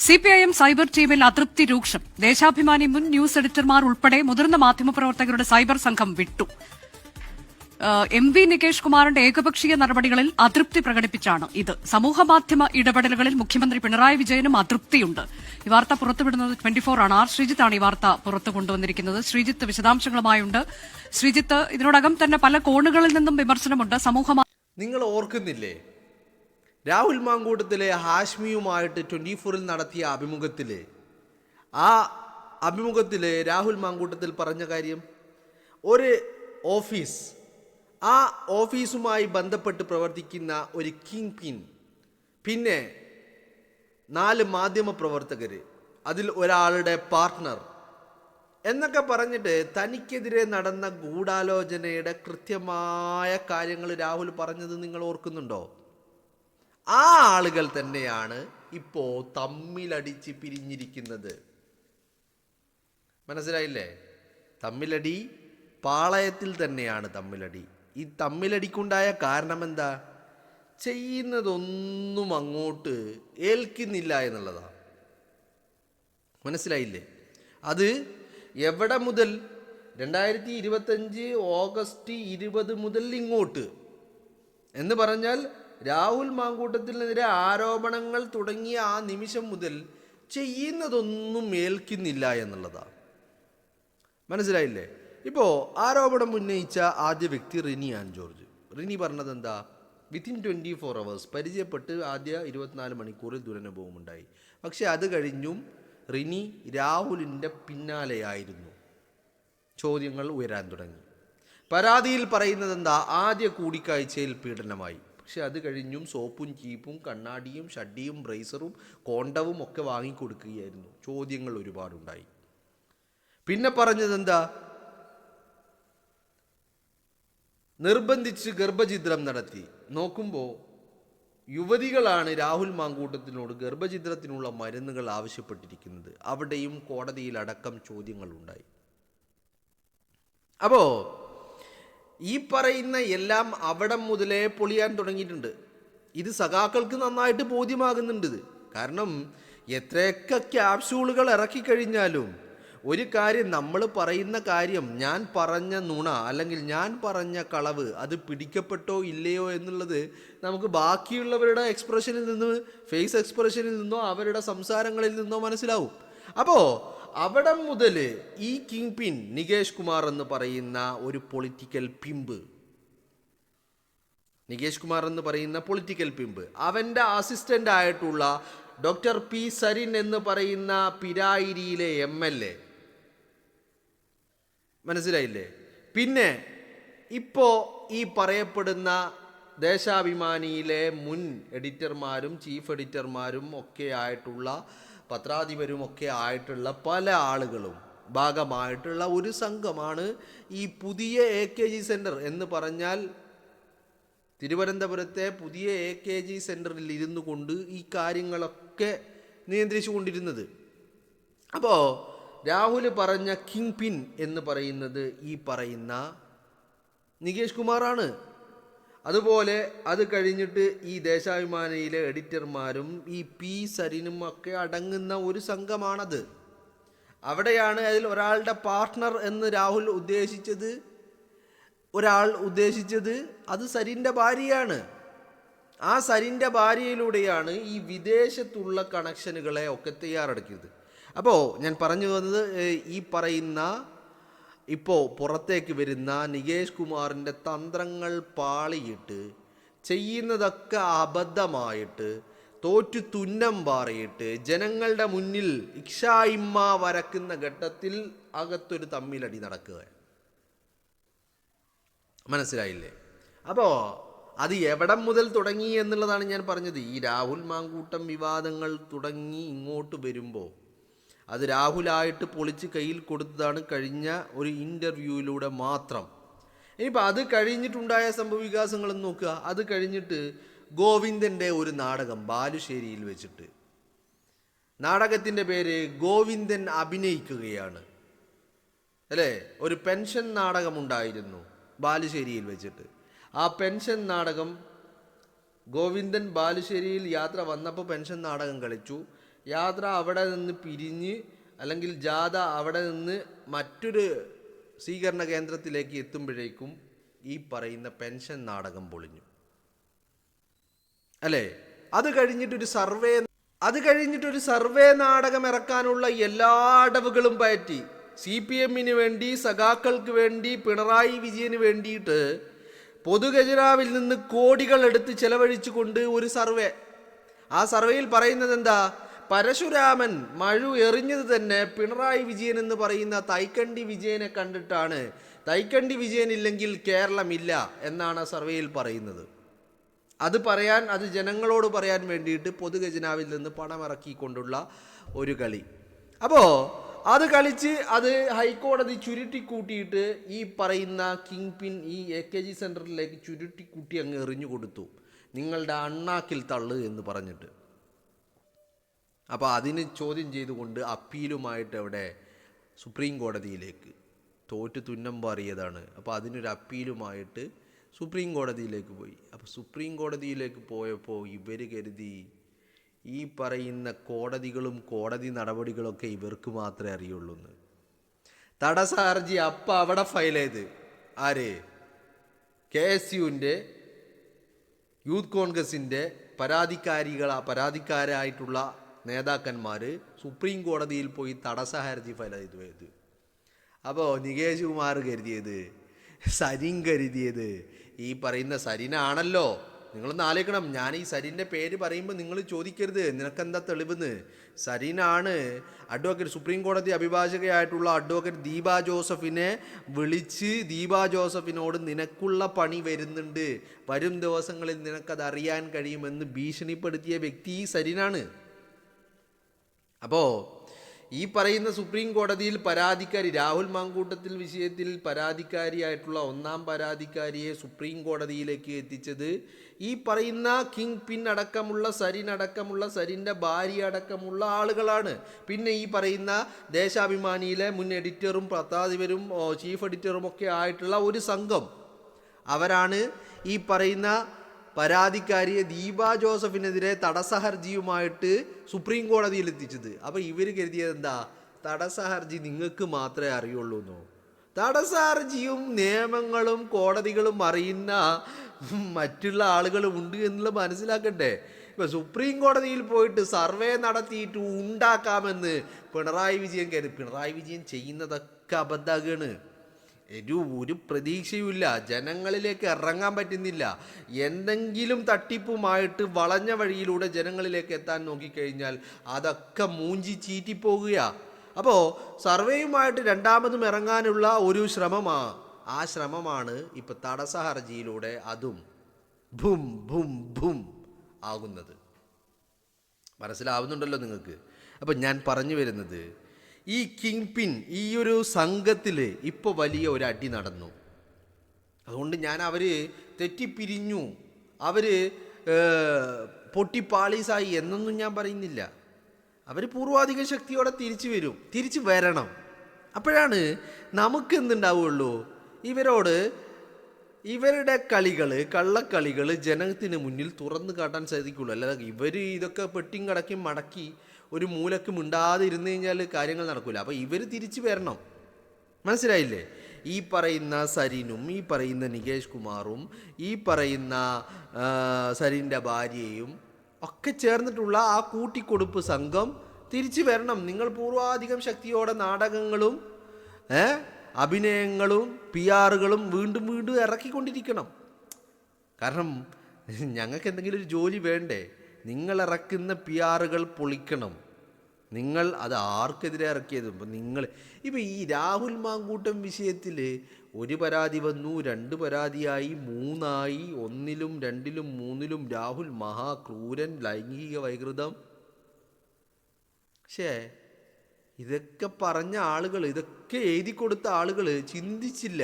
CPIM cyber ടീമിൽ അതൃപ്തി രൂക്ഷം. ദേശാഭിമാനി മുൻ ന്യൂസ് എഡിറ്റർമാർ ഉൾപ്പെടെ മുതിർന്ന മാധ്യമപ്രവർത്തകരുടെ സൈബർ സംഘം വിട്ടു. എം.പി. നികേഷ് കുമാറിന്റെ ഏകപക്ഷീയ നടപടികളിൽ അതൃപ്തി പ്രകടിപ്പിച്ചാണ് ഇത്. സമൂഹമാധ്യമ ഇടപെടലുകളിൽ മുഖ്യമന്ത്രി പിണറായി വിജയനും അതൃപ്തിയുണ്ട്. ഈ വാർത്ത പുറത്തുവിടുന്നത് 24 ആണ്. ആർ ശ്രീജിത്താണ് ഈ വാർത്ത പുറത്തു കൊണ്ടുവന്നിരിക്കുന്നത്. ശ്രീജിത്ത് വിശദാംശങ്ങളുമായുണ്ട്. ശ്രീജിത്ത്, ഇതിനോടകം തന്നെ പല കോണുകളിൽ നിന്നും വിമർശനമുണ്ട്. നിങ്ങൾ ഓർക്കുന്നില്ലേ, രാഹുൽ മാങ്കൂട്ടത്തിലെ ഹാഷ്മിയുമായിട്ട് 24-ൽ നടത്തിയ അഭിമുഖത്തില് രാഹുൽ മാങ്കൂട്ടത്തിൽ പറഞ്ഞ കാര്യം, ഒരു ഓഫീസ്, ആ ഓഫീസുമായി ബന്ധപ്പെട്ട് പ്രവർത്തിക്കുന്ന ഒരു കിങ് പിൻ, പിന്നെ 4 മാധ്യമ പ്രവർത്തകർ, അതിൽ ഒരാളുടെ പാർട്ട്ണർ എന്നൊക്കെ പറഞ്ഞിട്ട് തനിക്കെതിരെ നടന്ന ഗൂഢാലോചനയുടെ കൃത്യമായ കാര്യങ്ങൾ രാഹുൽ പറഞ്ഞത് നിങ്ങൾ ഓർക്കുന്നുണ്ടോ? ആ ആളുകൾ തന്നെയാണ് ഇപ്പോ തമ്മിലടിച്ച് പിരിഞ്ഞിരിക്കുന്നത്. മനസ്സിലായില്ലേ? തമ്മിലടി പാളയത്തിൽ തന്നെയാണ് തമ്മിലടി. ഈ തമ്മിലടിക്കുണ്ടായ കാരണം എന്താ? ചെയ്യുന്നതൊന്നും അങ്ങോട്ട് ഏൽക്കുന്നില്ല എന്നുള്ളതാണ്. മനസ്സിലായില്ലേ? അത് എവിടെ മുതൽ? 2025 ഓഗസ്റ്റ് 20 മുതൽ ഇങ്ങോട്ട് എന്ന് പറഞ്ഞാൽ രാഹുൽ മാങ്കൂട്ടത്തിനെതിരെ ആരോപണങ്ങൾ തുടങ്ങിയ ആ നിമിഷം മുതൽ ചെയ്യുന്നതൊന്നും ഏൽക്കുന്നില്ല എന്നുള്ളതാണ്. മനസ്സിലായില്ലേ? ഇപ്പോൾ ആരോപണം ഉന്നയിച്ച ആദ്യ വ്യക്തി റിനി ആൻ ജോർജ്. റിനി പറഞ്ഞത് എന്താ? വിത്തിൻ 24 hours പരിചയപ്പെട്ട് ആദ്യ 24 മണിക്കൂറിൽ ദുരനുഭവമുണ്ടായി. പക്ഷെ അത് കഴിഞ്ഞും റിനി രാഹുലിൻ്റെ പിന്നാലെയായിരുന്നു. ചോദ്യങ്ങൾ ഉയരാൻ തുടങ്ങി. പരാതിയിൽ പറയുന്നത് എന്താ? ആദ്യ കൂടിക്കാഴ്ചയിൽ പീഡനമായി. പക്ഷെ അത് കഴിഞ്ഞും സോപ്പും ചീപ്പും കണ്ണാടിയും ഷഡ്ഡിയും ബ്രേസറും കോണ്ടവും ഒക്കെ വാങ്ങിക്കൊടുക്കുകയായിരുന്നു. ചോദ്യങ്ങൾ ഒരുപാടുണ്ടായി. പിന്നെ പറഞ്ഞത് എന്താ? നിർബന്ധിച്ച് ഗർഭഛിദ്രം നടത്തി. നോക്കുമ്പോൾ യുവതികളാണ് രാഹുൽ മാങ്കൂട്ടത്തിനോട് ഗർഭഛിദ്രത്തിനുള്ള മരുന്നുകൾ ആവശ്യപ്പെട്ടിരിക്കുന്നത്. അവിടെയും കോടതിയിലടക്കം ചോദ്യങ്ങളുണ്ടായി. അപ്പോൾ ഈ പറയുന്ന എല്ലാം അവിടെ മുതലേ പൊളിയാൻ തുടങ്ങിയിട്ടുണ്ട്. ഇത് സഖാക്കൾക്ക് നന്നായിട്ട് ബോധ്യമാകുന്നുണ്ട്. കാരണം എത്രയൊക്കെ ക്യാപ്സ്യൂളുകൾ ഇറക്കിക്കഴിഞ്ഞാലും ഒരു കാര്യം, നമ്മൾ പറയുന്ന കാര്യം, ഞാൻ പറഞ്ഞ നുണ അല്ലെങ്കിൽ ഞാൻ പറഞ്ഞ കളവ് അത് പിടിക്കപ്പെട്ടോ ഇല്ലയോ എന്നുള്ളത് നമുക്ക് ബാക്കിയുള്ളവരുടെ എക്സ്പ്രഷനിൽ നിന്ന്, ഫേസ് എക്സ്പ്രഷനിൽ നിന്നോ അവരുടെ സംസാരങ്ങളിൽ നിന്നോ മനസ്സിലാവും. അപ്പോൾ അവിടെ മുതൽ ഈ കിങ് പിൻ നികേഷ് കുമാർ എന്ന് പറയുന്ന ഒരു പൊളിറ്റിക്കൽ പിമ്പ്, അവൻ്റെ അസിസ്റ്റൻ്റ് ആയിട്ടുള്ള ഡോക്ടർ പി സരിൻ എന്ന് പറയുന്ന പിരായിരിയിലെ MLA, മനസ്സിലായില്ലേ? പിന്നെ ഇപ്പോൾ ഈ പറയപ്പെടുന്ന ദേശാഭിമാനിയിലെ മുൻ എഡിറ്റർമാരും ചീഫ് എഡിറ്റർമാരും ഒക്കെ ആയിട്ടുള്ള, പത്രാധിപരും ഒക്കെ ആയിട്ടുള്ള പല ആളുകളും ഭാഗമായിട്ടുള്ള ഒരു സംഘമാണ് ഈ പുതിയ AKG സെൻറ്റർ എന്ന് പറഞ്ഞാൽ തിരുവനന്തപുരത്തെ പുതിയ AKG സെൻറ്ററിൽ ഇരുന്നു കൊണ്ട് ഈ കാര്യങ്ങളൊക്കെ നിയന്ത്രിച്ചു കൊണ്ടിരുന്നത്. അപ്പോൾ രാഹുൽ പറഞ്ഞ കിങ് പിൻ എന്ന് പറയുന്നത് ഈ പറയുന്ന നികേഷ് കുമാറാണ്. അതുപോലെ അത് കഴിഞ്ഞിട്ട് ഈ ദേശാഭിമാനിയിലെ എഡിറ്റർമാരും ഈ പി സരിനും ഒക്കെ അടങ്ങുന്ന ഒരു സംഘമാണത്. അവിടെയാണ് അതിൽ ഒരാളുടെ പാർട്ട്ണർ എന്ന് രാഹുൽ ഉദ്ദേശിച്ചത് അത് സരിൻ്റെ ഭാര്യയാണ്. ആ സരിൻ്റെ ഭാര്യയിലൂടെയാണ് ഈ വിദേശത്തുള്ള കണക്ഷനുകളെ ഒക്കെ തയ്യാറെടുക്കിയത്. അപ്പോൾ ഞാൻ പറഞ്ഞു വന്നത്, ഈ പറയുന്ന ഇപ്പോൾ പുറത്തേക്ക് വരുന്ന നികേഷ് കുമാറിൻ്റെ തന്ത്രങ്ങൾ പാളിയിട്ട്, ചെയ്യുന്നതൊക്കെ അബദ്ധമായിട്ട്, തോറ്റു തുന്നം പാറിയിട്ട്, ജനങ്ങളുടെ മുന്നിൽ ഇക്ഷായിമ്മ വരക്കുന്ന ഘട്ടത്തിൽ അകത്തൊരു തമ്മിലടി നടക്കുക. മനസ്സിലായില്ലേ? അപ്പോൾ അത് എവിടം മുതൽ തുടങ്ങി എന്നുള്ളതാണ് ഞാൻ പറഞ്ഞത്. ഈ രാഹുൽ മാങ്കൂട്ടം വിവാദങ്ങൾ തുടങ്ങി ഇങ്ങോട്ട് വരുമ്പോൾ അത് രാഹുലായിട്ട് പൊളിച്ച് കയ്യിൽ കൊടുത്തതാണ് കഴിഞ്ഞ ഒരു ഇൻ്റർവ്യൂവിലൂടെ മാത്രം. ഇനിയിപ്പോൾ അത് കഴിഞ്ഞിട്ടുണ്ടായ സംഭവവികാസങ്ങളെന്ന് നോക്കുക. അത് കഴിഞ്ഞിട്ട് ഗോവിന്ദൻ്റെ ഒരു നാടകം ബാലുശ്ശേരിയിൽ വെച്ചിട്ട്, നാടകത്തിൻ്റെ പേര് ഗോവിന്ദൻ അഭിനയിക്കുകയാണ്, അല്ലേ? ഒരു പെൻഷൻ നാടകമുണ്ടായിരുന്നു ബാലുശ്ശേരിയിൽ വെച്ചിട്ട്. ആ പെൻഷൻ നാടകം ഗോവിന്ദൻ ബാലുശ്ശേരിയിൽ യാത്ര വന്നപ്പോൾ പെൻഷൻ നാടകം കളിച്ചു. യാത്ര അവിടെ നിന്ന് പിരിഞ്ഞ് അല്ലെങ്കിൽ ജാഥ അവിടെ നിന്ന് മറ്റൊരു സ്വീകരണ കേന്ദ്രത്തിലേക്ക് എത്തുമ്പോഴേക്കും ഈ പറയുന്ന പെൻഷൻ നാടകം പൊളിഞ്ഞു അല്ലേ? അത് കഴിഞ്ഞിട്ടൊരു സർവേ നാടകം ഇറക്കാനുള്ള എല്ലാ അടവുകളും പയറ്റി CPM-ന് വേണ്ടി, സഖാക്കൾക്ക് വേണ്ടി, പിണറായി വിജയന് വേണ്ടിയിട്ട് പൊതുഖജനാവിൽ നിന്ന് കോടികൾ എടുത്ത് ചെലവഴിച്ചുകൊണ്ട് ഒരു സർവേ. ആ സർവേയിൽ പറയുന്നത് എന്താ? പരശുരാമൻ മഴു എറിഞ്ഞത് തന്നെ പിണറായി വിജയൻ എന്ന് പറയുന്ന തൈക്കണ്ടി വിജയനെ കണ്ടിട്ടാണ്. തൈക്കണ്ടി വിജയൻ ഇല്ലെങ്കിൽ കേരളമില്ല എന്നാണ് ആ സർവേയിൽ പറയുന്നത്. അത് ജനങ്ങളോട് പറയാൻ വേണ്ടിയിട്ട് പൊതുഖജനാവിൽ നിന്ന് പണമിറക്കിക്കൊണ്ടുള്ള ഒരു കളി. അപ്പോൾ അത് കളിച്ച് അത് ഹൈക്കോടതി ചുരുട്ടിക്കൂട്ടിയിട്ട് ഈ പറയുന്ന കിങ് പിൻ ഈ AKG സെൻറ്ററിലേക്ക് ചുരുട്ടിക്കൂട്ടി അങ്ങ് എറിഞ്ഞു കൊടുത്തു. നിങ്ങളുടെ അണ്ണാക്കിൽ തള്ളു എന്ന് പറഞ്ഞിട്ട്. അപ്പോൾ അതിന് ചോദ്യം ചെയ്തുകൊണ്ട് അപ്പീലുമായിട്ട് അവിടെ സുപ്രീം കോടതിയിലേക്ക് തോറ്റ് തുന്നം പാറിയതാണ്. അപ്പോൾ അതിനൊരു അപ്പീലുമായിട്ട് സുപ്രീം കോടതിയിലേക്ക് പോയി. അപ്പോൾ സുപ്രീം കോടതിയിലേക്ക് പോയപ്പോൾ ഇവർ കരുതി ഈ പറയുന്ന കോടതികളും കോടതി നടപടികളൊക്കെ ഇവർക്ക് മാത്രമേ അറിയുള്ളൂ എന്ന്. തടസ്സ ഹർജി അപ്പം അവിടെ ഫയൽ ചെയ്ത് ആര്? KSUവിൻ്റെ യൂത്ത് കോൺഗ്രസിൻ്റെ പരാതിക്കാരായിട്ടുള്ള നേതാക്കന്മാർ സുപ്രീം കോടതിയിൽ പോയി തടസ്സ ഹർജി ഫയൽ ചെയ്തു. അപ്പോൾ നികേഷ് കുമാർ കരുതിയത് ഈ പറയുന്ന സരിനാണല്ലോ. നിങ്ങളൊന്ന് ആലോചിക്കണം. ഞാൻ ഈ സരിൻ്റെ പേര് പറയുമ്പോൾ നിങ്ങൾ ചോദിക്കരുത് നിനക്കെന്താ തെളിവെന്ന്. സരിനാണ് സുപ്രീം കോടതി അഭിഭാഷകയായിട്ടുള്ള അഡ്വക്കേറ്റ് ദീപ ജോസഫിനെ വിളിച്ച് ദീപ ജോസഫിനോട് നിനക്കുള്ള പണി വരുന്നുണ്ട്, വരും ദിവസങ്ങളിൽ നിനക്കത് അറിയാൻ കഴിയുമെന്ന് ഭീഷണിപ്പെടുത്തിയ വ്യക്തി ഈ സരിനാണ്. അപ്പോൾ ഈ പറയുന്ന സുപ്രീം കോടതിയിൽ പരാതിക്കാരി രാഹുൽ മാങ്കൂട്ടത്തിൽ വിഷയത്തിൽ പരാതിക്കാരിയായിട്ടുള്ള ഒന്നാം പരാതിക്കാരിയെ സുപ്രീം കോടതിയിലേക്ക് എത്തിച്ചത് ഈ പറയുന്ന കിങ് പിൻ അടക്കമുള്ള സരിൻ്റെ ഭാര്യ അടക്കമുള്ള ആളുകളാണ്. പിന്നെ ഈ പറയുന്ന ദേശാഭിമാനിയിലെ മുൻ എഡിറ്ററും പത്രാധിപരും ചീഫ് എഡിറ്ററും ഒക്കെ ആയിട്ടുള്ള ഒരു സംഘം. അവരാണ് ഈ പറയുന്ന പരാതിക്കാരിയെ ദീപ ജോസഫിനെതിരെ തടസ്സ ഹർജിയുമായിട്ട് സുപ്രീം കോടതിയിൽ എത്തിച്ചത്. അപ്പോൾ ഇവർ കരുതിയത് എന്താ? തടസ്സ ഹർജി നിങ്ങൾക്ക് മാത്രമേ അറിയുള്ളൂ എന്നോ? തടസ്സ ഹർജിയും നിയമങ്ങളും കോടതികളും അറിയുന്ന മറ്റുള്ള ആളുകളും ഉണ്ട് എന്നുള്ളത് മനസ്സിലാക്കട്ടെ. ഇപ്പം സുപ്രീം കോടതിയിൽ പോയിട്ട് സർവേ നടത്തിയിട്ട് ഉണ്ടാക്കാമെന്ന് പിണറായി വിജയൻ കരുതി. പിണറായി വിജയൻ ചെയ്യുന്നതൊക്കെ അബദ്ധമാണ്. ഒരു പ്രതീക്ഷയുമില്ല, ജനങ്ങളിലേക്ക് ഇറങ്ങാൻ പറ്റുന്നില്ല. എന്തെങ്കിലും തട്ടിപ്പുമായിട്ട് വളഞ്ഞ വഴിയിലൂടെ ജനങ്ങളിലേക്ക് എത്താൻ നോക്കിക്കഴിഞ്ഞാൽ അതൊക്കെ മൂഞ്ചി ചീറ്റിപ്പോകുക. അപ്പോൾ സർവേയുമായിട്ട് രണ്ടാമതും ഇറങ്ങാനുള്ള ഒരു ആ ശ്രമമാണ് ഇപ്പം തടസ്സ ഹർജിയിലൂടെ അതും ഭും ഭും ഭും ആകുന്നത്. മനസ്സിലാവുന്നുണ്ടല്ലോ നിങ്ങൾക്ക്? അപ്പം ഞാൻ പറഞ്ഞു വരുന്നത്, ഈ കിങ് പിൻ ഈ ഒരു സംഘത്തിൽ ഇപ്പോൾ വലിയ ഒരു അടി നടന്നു. അതുകൊണ്ട് അവർ തെറ്റിപ്പിരിഞ്ഞു, അവർ പൊട്ടിപ്പാളീസായി എന്നൊന്നും ഞാൻ പറയുന്നില്ല. അവർ പൂർവാധിക ശക്തിയോടെ തിരിച്ചു വരണം. അപ്പോഴാണ് നമുക്ക് എന്തുണ്ടാവുള്ളൂ? ഇവരുടെ കള്ളക്കളികൾ ജനത്തിന് മുന്നിൽ തുറന്നു കാട്ടാൻ സാധിക്കുള്ളൂ. അല്ലാതെ ഇവർ ഇതൊക്കെ പെട്ടിയും കടക്കും മടക്കി ഒരു മൂലക്ക് മിണ്ടാതെ ഇരുന്ന് കഴിഞ്ഞാൽ കാര്യങ്ങൾ നടക്കില്ല. അപ്പോൾ ഇവർ തിരിച്ചു വരണം. മനസ്സിലായില്ലേ? ഈ പറയുന്ന സരിനും ഈ പറയുന്ന നികേഷ് കുമാറും ഈ പറയുന്ന സരിൻ്റെ ഭാര്യയും ഒക്കെ ചേർന്നിട്ടുള്ള ആ കൂട്ടിക്കൊടുപ്പ് സംഘം തിരിച്ചു വരണം. നിങ്ങൾ പൂർവാധികം ശക്തിയോടെ നാടകങ്ങളും അഭിനയങ്ങളും PR-കളും വീണ്ടും ഇറക്കിക്കൊണ്ടിരിക്കണം. കാരണം ഞങ്ങൾക്ക് എന്തെങ്കിലും ഒരു ജോലി വേണ്ടേ? നിങ്ങൾ ഇറക്കുന്ന PR-കൾ പൊളിക്കണം. നിങ്ങൾ അത് ആർക്കെതിരെ ഇറക്കിയത്? ഇപ്പം ഈ രാഹുൽ മാങ്കൂട്ടം വിഷയത്തിൽ ഒരു പരാതി വന്നു, 2 പരാതിയായി, 3ആയി, 1ലും 2ലും 3ലും രാഹുൽ മഹാക്രൂരൻ, ലൈംഗിക വൈകൃതം. പക്ഷേ ഇതൊക്കെ പറഞ്ഞ ആളുകൾ, ഇതൊക്കെ എഴുതി കൊടുത്ത ആളുകൾ ചിന്തിച്ചില്ല.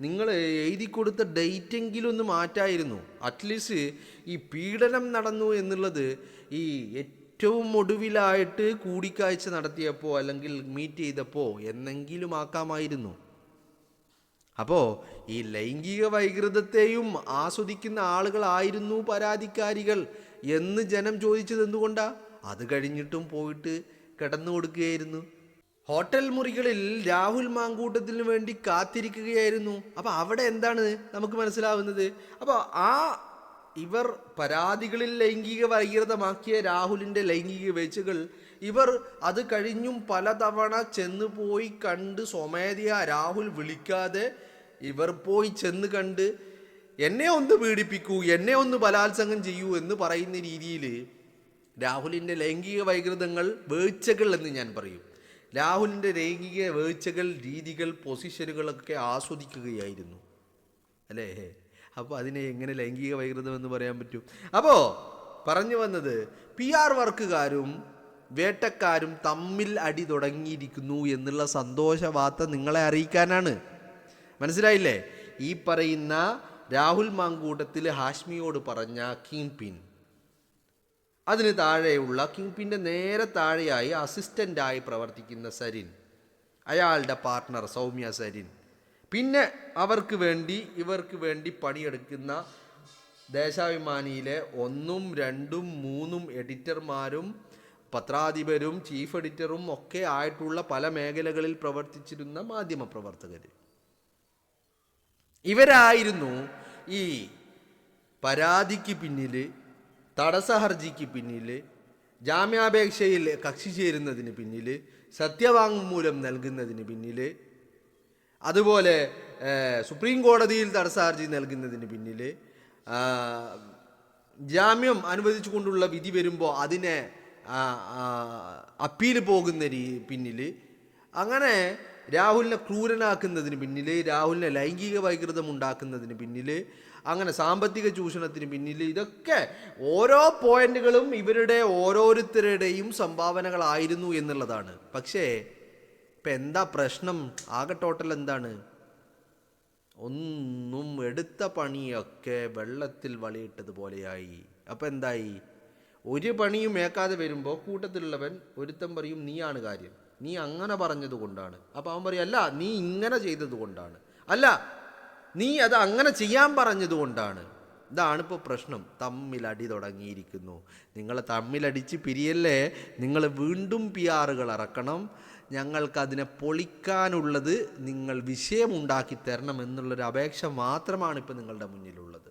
നിങ്ങൾ എഴുതി കൊടുത്ത ഡേറ്റെങ്കിലും ഒന്ന് മാറ്റായിരുന്നു. അറ്റ്ലീസ്റ്റ് ഈ പീഡനം നടന്നു എന്നുള്ളത് ഈ ഏറ്റവും ഒടുവിലായിട്ട് കൂടിക്കാഴ്ച നടത്തിയപ്പോൾ അല്ലെങ്കിൽ മീറ്റ് ചെയ്തപ്പോൾ എന്നെങ്കിലും ആക്കാമായിരുന്നു. അപ്പോൾ ഈ ലൈംഗിക വൈകൃതത്തെയും ആസ്വദിക്കുന്ന ആളുകളായിരുന്നു പരാതിക്കാരികൾ എന്ന് ജനം ചോദിച്ചത് എന്തുകൊണ്ടാണ്? അത് കഴിഞ്ഞിട്ടും പോയിട്ട് കിടന്നു കൊടുക്കുകയായിരുന്നു. ഹോട്ടൽ മുറികളിൽ രാഹുൽ മാങ്കൂട്ടത്തിന് വേണ്ടി കാത്തിരിക്കുകയായിരുന്നു. അപ്പോൾ അവിടെ എന്താണ് നമുക്ക് മനസ്സിലാവുന്നത്? അപ്പോൾ ഇവർ പരാതികളിൽ ലൈംഗിക വൈകൃതമാക്കിയ രാഹുലിൻ്റെ ലൈംഗിക വീഴ്ചകൾ ഇവർ അത് കഴിഞ്ഞും പലതവണ ചെന്ന് പോയി കണ്ട് സ്വമേധയാ രാഹുൽ വിളിക്കാതെ ഇവർ പോയി ചെന്ന് കണ്ട് എന്നെ ഒന്ന് പീഡിപ്പിക്കൂ, എന്നെ ഒന്ന് ബലാത്സംഗം ചെയ്യൂ എന്ന് പറയുന്ന രീതിയിൽ രാഹുലിൻ്റെ ലൈംഗിക വൈകൃതങ്ങൾ വീഴ്ചകൾ എന്ന് ഞാൻ പറയും, രാഹുലിൻ്റെ ലൈംഗിക വീഴ്ചകൾ, രീതികൾ, പൊസിഷനുകളൊക്കെ ആസ്വദിക്കുകയായിരുന്നു അല്ലേ? അപ്പോൾ അതിനെ എങ്ങനെ ലൈംഗിക വൈകൃതം എന്ന് പറയാൻ പറ്റും? അപ്പോൾ പറഞ്ഞു വന്നത്, PR വർക്കുകാരും വേട്ടക്കാരും തമ്മിൽ അടി തുടങ്ങിയിരിക്കുന്നു എന്നുള്ള സന്തോഷ വാർത്ത നിങ്ങളെ അറിയിക്കാനാണ്. മനസ്സിലായില്ലേ? ഈ പറയുന്ന രാഹുൽ മാങ്കൂട്ടത്തിൽ ഹാഷ്മിയോട് പറഞ്ഞ കിങ് പിൻ, അതിന് താഴെയുള്ള കിങ് പിൻ്റെ നേരെ താഴെയായി അസിസ്റ്റൻ്റായി പ്രവർത്തിക്കുന്ന സരിൻ, അയാളുടെ പാർട്ട്ണർ സൗമ്യ സരിൻ, പിന്നെ ഇവർക്ക് വേണ്ടി പണിയെടുക്കുന്ന ദേശാഭിമാനിയിലെ 1, 2, 3 എഡിറ്റർമാരും പത്രാധിപരും ചീഫ് എഡിറ്ററും ഒക്കെ ആയിട്ടുള്ള പല മേഖലകളിൽ പ്രവർത്തിച്ചിരുന്ന മാധ്യമപ്രവർത്തകർ. ഇവരായിരുന്നു ഈ പരാതിക്ക് പിന്നിൽ, തടസ്സ ഹർജിക്ക് പിന്നിൽ, ജാമ്യാപേക്ഷയിൽ കക്ഷി ചേരുന്നതിന് പിന്നിൽ, സത്യവാങ്മൂലം നൽകുന്നതിന് പിന്നിൽ, അതുപോലെ സുപ്രീം കോടതിയിൽ തടസ്സ ഹർജി നൽകുന്നതിന് പിന്നിൽ, ജാമ്യം അനുവദിച്ചുകൊണ്ടുള്ള വിധി വരുമ്പോൾ അതിനെ അപ്പീൽ പോകുന്ന പിന്നിൽ, അങ്ങനെ രാഹുലിനെ ക്രൂരനാക്കുന്നതിന് പിന്നിൽ, രാഹുലിനെ ലൈംഗിക വൈകൃതം ഉണ്ടാക്കുന്നതിന് പിന്നിൽ, അങ്ങനെ സാമ്പത്തിക ചൂഷണത്തിന് പിന്നിൽ, ഇതൊക്കെ ഓരോ പോയിന്റുകളും ഇവരുടെ ഓരോരുത്തരുടെയും സംഭാവനകളായിരുന്നു എന്നുള്ളതാണ്. പക്ഷേ ഇപ്പം എന്താ പ്രശ്നം? ആകെ ടോട്ടൽ എന്താണ്? ഒന്നും എടുത്ത പണിയൊക്കെ വെള്ളത്തിൽ വളിയിട്ടതുപോലെയായി. അപ്പം എന്തായി? ഒരു പണിയും ഏക്കാതെ വരുമ്പോൾ കൂട്ടത്തിലുള്ളവൻ ഒരുത്തൻ പറയും നീയാണ് കാര്യം, നീ അങ്ങനെ പറഞ്ഞത് കൊണ്ടാണ്. അപ്പം അവൻ പറയും അല്ല നീ ഇങ്ങനെ ചെയ്തത് കൊണ്ടാണ്, അല്ല നീ അത് അങ്ങനെ ചെയ്യാൻ പറഞ്ഞത് കൊണ്ടാണ്. ഇതാണിപ്പോൾ പ്രശ്നം. തമ്മിലടി തുടങ്ങിയിരിക്കുന്നു. നിങ്ങൾ തമ്മിലടിച്ച് പിരിയല്ലേ, നിങ്ങൾ വീണ്ടും PR ഇറക്കണം, ഞങ്ങൾക്കതിനെ പൊളിക്കാനുള്ളത് നിങ്ങൾ വിഷയമുണ്ടാക്കി തരണം എന്നുള്ളൊരു അപേക്ഷ മാത്രമാണ് ഇപ്പോൾ നിങ്ങളുടെ മുന്നിലുള്ളത്.